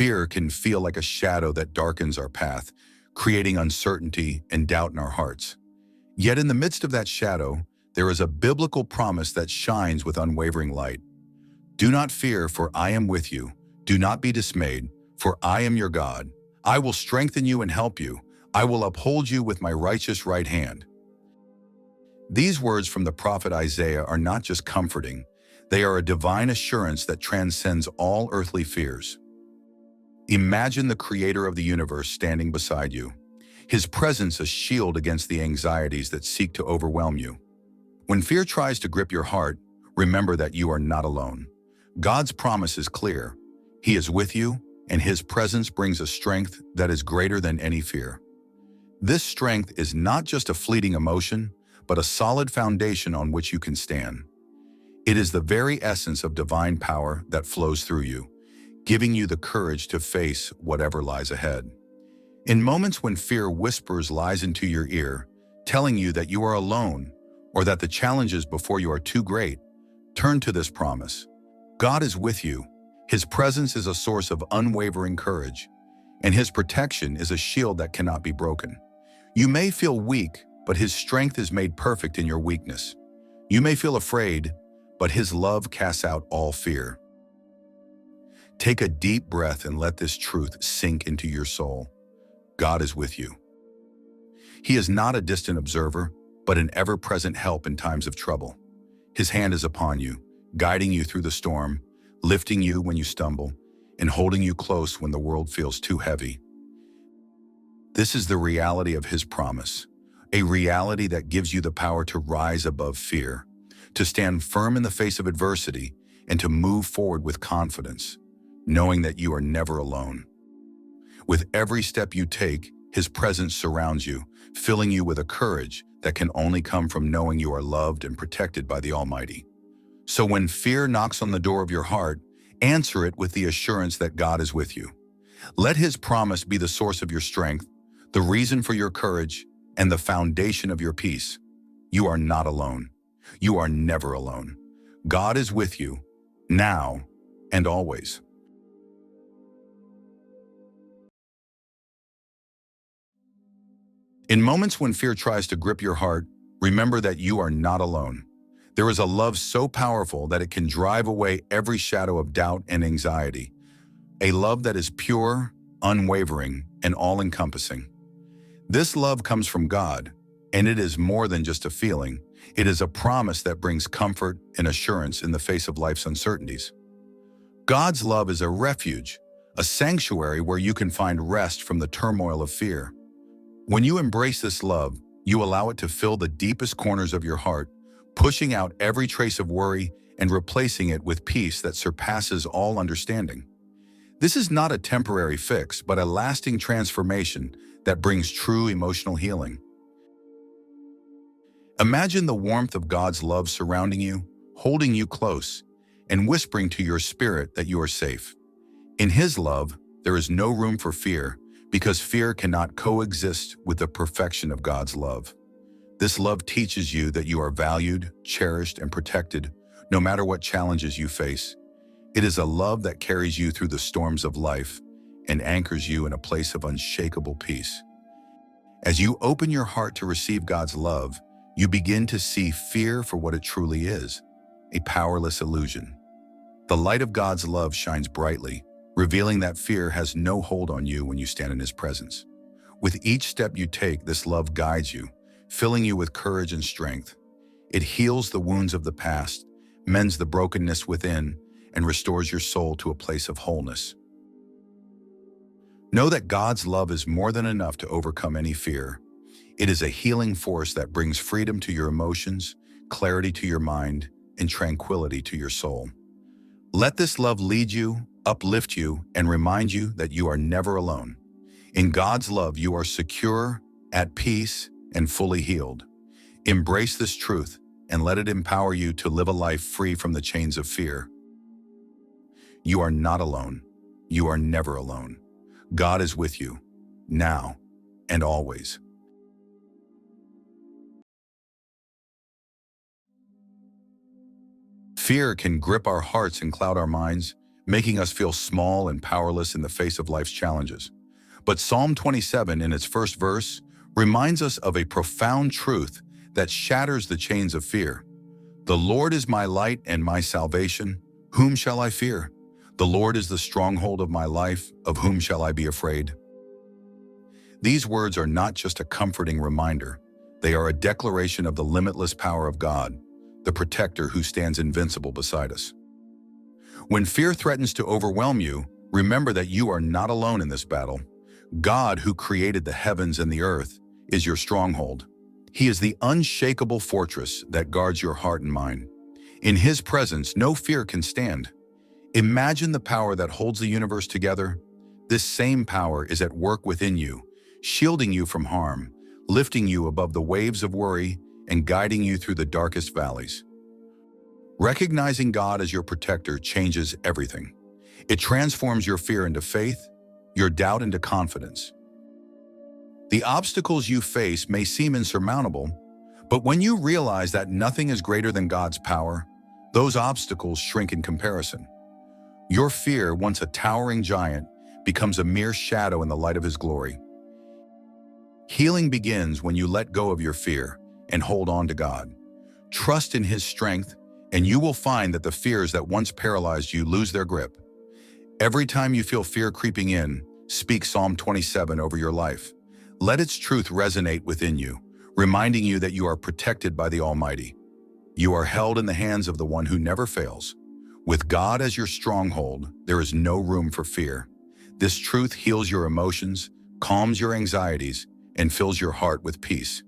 Fear can feel like a shadow that darkens our path, creating uncertainty and doubt in our hearts. Yet in the midst of that shadow, there is a biblical promise that shines with unwavering light. Do not fear, for I am with you. Do not be dismayed, for I am your God. I will strengthen you and help you. I will uphold you with my righteous right hand. These words from the prophet Isaiah are not just comforting, they are a divine assurance that transcends all earthly fears. Imagine the creator of the universe standing beside you, his presence a shield against the anxieties that seek to overwhelm you. When fear tries to grip your heart, remember that you are not alone. God's promise is clear. He is with you, and his presence brings a strength that is greater than any fear. This strength is not just a fleeting emotion, but a solid foundation on which you can stand. It is the very essence of divine power that flows through you, giving you the courage to face whatever lies ahead. In moments when fear whispers lies into your ear, telling you that you are alone or that the challenges before you are too great, turn to this promise. God is with you. His presence is a source of unwavering courage, and his protection is a shield that cannot be broken. You may feel weak, but his strength is made perfect in your weakness. You may feel afraid, but his love casts out all fear. Take a deep breath and let this truth sink into your soul. God is with you. He is not a distant observer, but an ever-present help in times of trouble. His hand is upon you, guiding you through the storm, lifting you when you stumble, and holding you close when the world feels too heavy. This is the reality of his promise, a reality that gives you the power to rise above fear, to stand firm in the face of adversity, and to move forward with confidence, knowing that you are never alone. With every step you take, his presence surrounds you, filling you with a courage that can only come from knowing you are loved and protected by the Almighty. So when fear knocks on the door of your heart, answer it with the assurance that God is with you. Let his promise be the source of your strength, the reason for your courage, and the foundation of your peace. You are not alone. You are never alone. God is with you, now and always. In moments when fear tries to grip your heart, remember that you are not alone. There is a love so powerful that it can drive away every shadow of doubt and anxiety. A love that is pure, unwavering, and all-encompassing. This love comes from God, and it is more than just a feeling. It is a promise that brings comfort and assurance in the face of life's uncertainties. God's love is a refuge, a sanctuary where you can find rest from the turmoil of fear. When you embrace this love, you allow it to fill the deepest corners of your heart, pushing out every trace of worry and replacing it with peace that surpasses all understanding. This is not a temporary fix, but a lasting transformation that brings true emotional healing. Imagine the warmth of God's love surrounding you, holding you close, and whispering to your spirit that you are safe. In his love, there is no room for fear, because fear cannot coexist with the perfection of God's love. This love teaches you that you are valued, cherished, and protected, no matter what challenges you face. It is a love that carries you through the storms of life and anchors you in a place of unshakable peace. As you open your heart to receive God's love, you begin to see fear for what it truly is, a powerless illusion. The light of God's love shines brightly, revealing that fear has no hold on you when you stand in his presence. With each step you take, this love guides you, filling you with courage and strength. It heals the wounds of the past, mends the brokenness within, and restores your soul to a place of wholeness. Know that God's love is more than enough to overcome any fear. It is a healing force that brings freedom to your emotions, clarity to your mind, and tranquility to your soul. Let this love lead you, uplift you, and remind you that you are never alone. In God's love, you are secure, at peace, and fully healed. Embrace this truth and let it empower you to live a life free from the chains of fear. You are not alone. You are never alone. God is with you, now and always. Fear can grip our hearts and cloud our minds, making us feel small and powerless in the face of life's challenges. But Psalm 27, in its first verse, reminds us of a profound truth that shatters the chains of fear. The Lord is my light and my salvation. Whom shall I fear? The Lord is the stronghold of my life. Of whom shall I be afraid? These words are not just a comforting reminder. They are a declaration of the limitless power of God, the protector who stands invincible beside us. When fear threatens to overwhelm you, remember that you are not alone in this battle. God, who created the heavens and the earth, is your stronghold. He is the unshakable fortress that guards your heart and mind. In His presence, no fear can stand. Imagine the power that holds the universe together. This same power is at work within you, shielding you from harm, lifting you above the waves of worry, and guiding you through the darkest valleys. Recognizing God as your protector changes everything. It transforms your fear into faith, your doubt into confidence. The obstacles you face may seem insurmountable, but when you realize that nothing is greater than God's power, those obstacles shrink in comparison. Your fear, once a towering giant, becomes a mere shadow in the light of His glory. Healing begins when you let go of your fear and hold on to God. Trust in His strength, and you will find that the fears that once paralyzed you lose their grip. Every time you feel fear creeping in, speak Psalm 27 over your life. Let its truth resonate within you, reminding you that you are protected by the Almighty. You are held in the hands of the one who never fails. With God as your stronghold, there is no room for fear. This truth heals your emotions, calms your anxieties, and fills your heart with peace.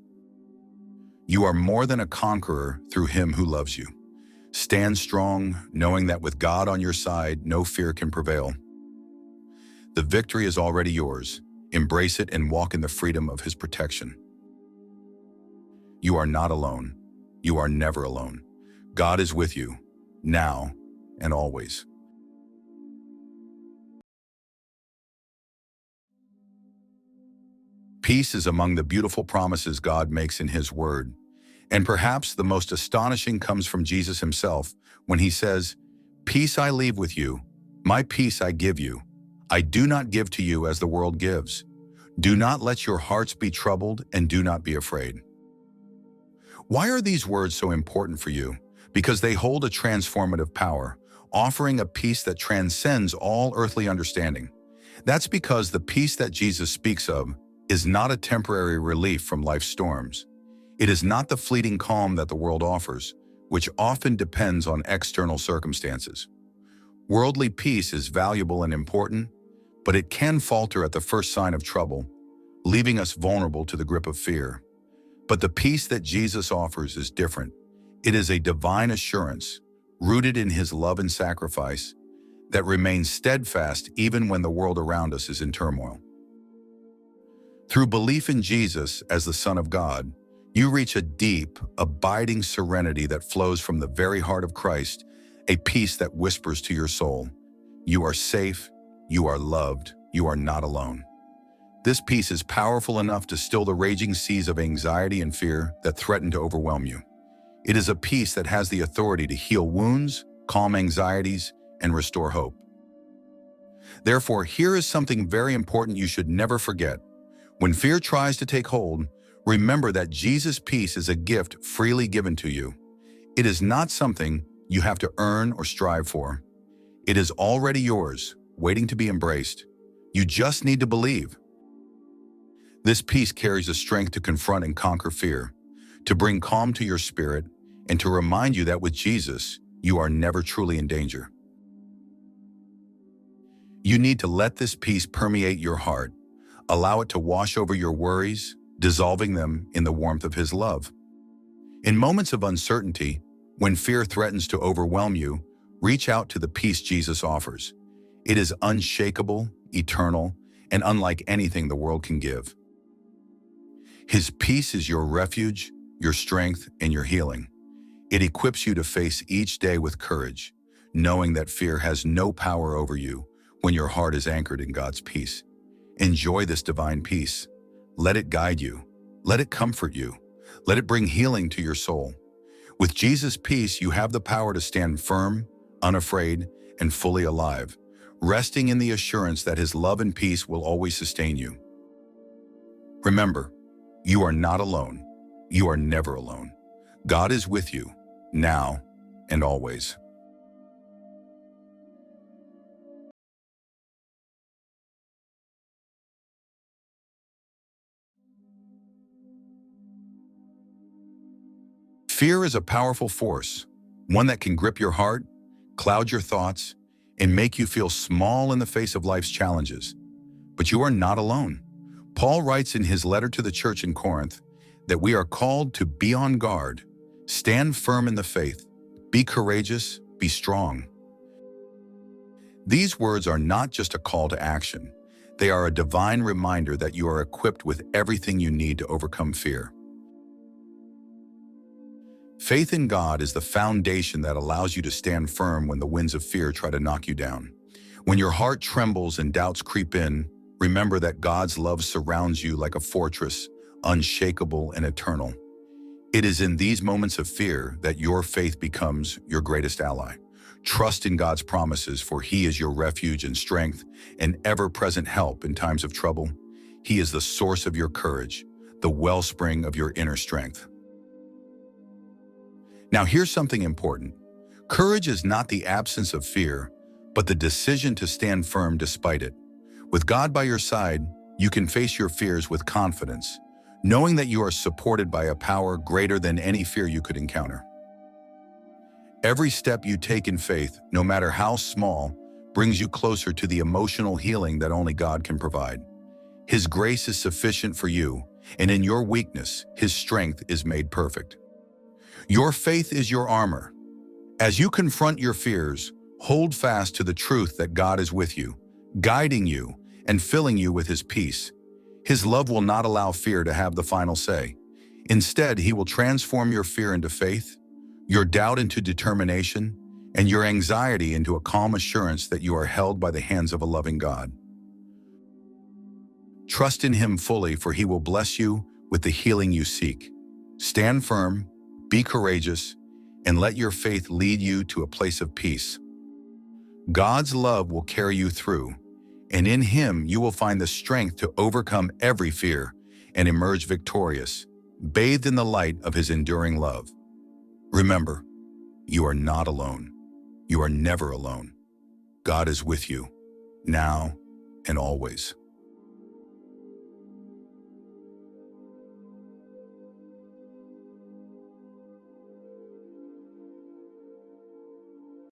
You are more than a conqueror through Him who loves you. Stand strong, knowing that with God on your side, no fear can prevail. The victory is already yours. Embrace it and walk in the freedom of His protection. You are not alone. You are never alone. God is with you, now and always. Peace is among the beautiful promises God makes in His Word. And perhaps the most astonishing comes from Jesus Himself when He says, "Peace I leave with you, my peace I give you. I do not give to you as the world gives. Do not let your hearts be troubled and do not be afraid." Why are these words so important for you? Because they hold a transformative power, offering a peace that transcends all earthly understanding. That's because the peace that Jesus speaks of is not a temporary relief from life's storms. It is not the fleeting calm that the world offers, which often depends on external circumstances. Worldly peace is valuable and important, but it can falter at the first sign of trouble, leaving us vulnerable to the grip of fear. But the peace that Jesus offers is different. It is a divine assurance, rooted in His love and sacrifice, that remains steadfast even when the world around us is in turmoil. Through belief in Jesus as the Son of God, you reach a deep, abiding serenity that flows from the very heart of Christ, a peace that whispers to your soul, "You are safe, you are loved, you are not alone." This peace is powerful enough to still the raging seas of anxiety and fear that threaten to overwhelm you. It is a peace that has the authority to heal wounds, calm anxieties, and restore hope. Therefore, here is something very important you should never forget. When fear tries to take hold, remember that Jesus' peace is a gift freely given to you. It is not something you have to earn or strive for. It is already yours, waiting to be embraced. You just need to believe. This peace carries the strength to confront and conquer fear, to bring calm to your spirit, and to remind you that with Jesus, you are never truly in danger. You need to let this peace permeate your heart. Allow it to wash over your worries, dissolving them in the warmth of His love. In moments of uncertainty, when fear threatens to overwhelm you, reach out to the peace Jesus offers. It is unshakable, eternal, and unlike anything the world can give. His peace is your refuge, your strength, and your healing. It equips you to face each day with courage, knowing that fear has no power over you when your heart is anchored in God's peace. Enjoy this divine peace. Let it guide you. Let it comfort you. Let it bring healing to your soul. With Jesus' peace, you have the power to stand firm, unafraid, and fully alive, resting in the assurance that his love and peace will always sustain you. Remember, you are not alone. You are never alone. God is with you, now and always. Fear is a powerful force, one that can grip your heart, cloud your thoughts, and make you feel small in the face of life's challenges. But you are not alone. Paul writes in his letter to the church in Corinth that we are called to be on guard, stand firm in the faith, be courageous, be strong. These words are not just a call to action. They are a divine reminder that you are equipped with everything you need to overcome fear. Faith in God is the foundation that allows you to stand firm when the winds of fear try to knock you down. When your heart trembles and doubts creep in, remember that God's love surrounds you like a fortress, unshakable and eternal. It is in these moments of fear that your faith becomes your greatest ally. Trust in God's promises, for He is your refuge and strength, and ever-present help in times of trouble. He is the source of your courage, the wellspring of your inner strength. Now here's something important. Courage is not the absence of fear, but the decision to stand firm despite it. With God by your side, you can face your fears with confidence, knowing that you are supported by a power greater than any fear you could encounter. Every step you take in faith, no matter how small, brings you closer to the emotional healing that only God can provide. His grace is sufficient for you, and in your weakness, His strength is made perfect. Your faith is your armor. As you confront your fears, hold fast to the truth that God is with you, guiding you and filling you with His peace. His love will not allow fear to have the final say. Instead, He will transform your fear into faith, your doubt into determination, and your anxiety into a calm assurance that you are held by the hands of a loving God. Trust in Him fully, for He will bless you with the healing you seek. Stand firm, be courageous, and let your faith lead you to a place of peace. God's love will carry you through, and in Him you will find the strength to overcome every fear and emerge victorious, bathed in the light of His enduring love. Remember, you are not alone. You are never alone. God is with you, now and always.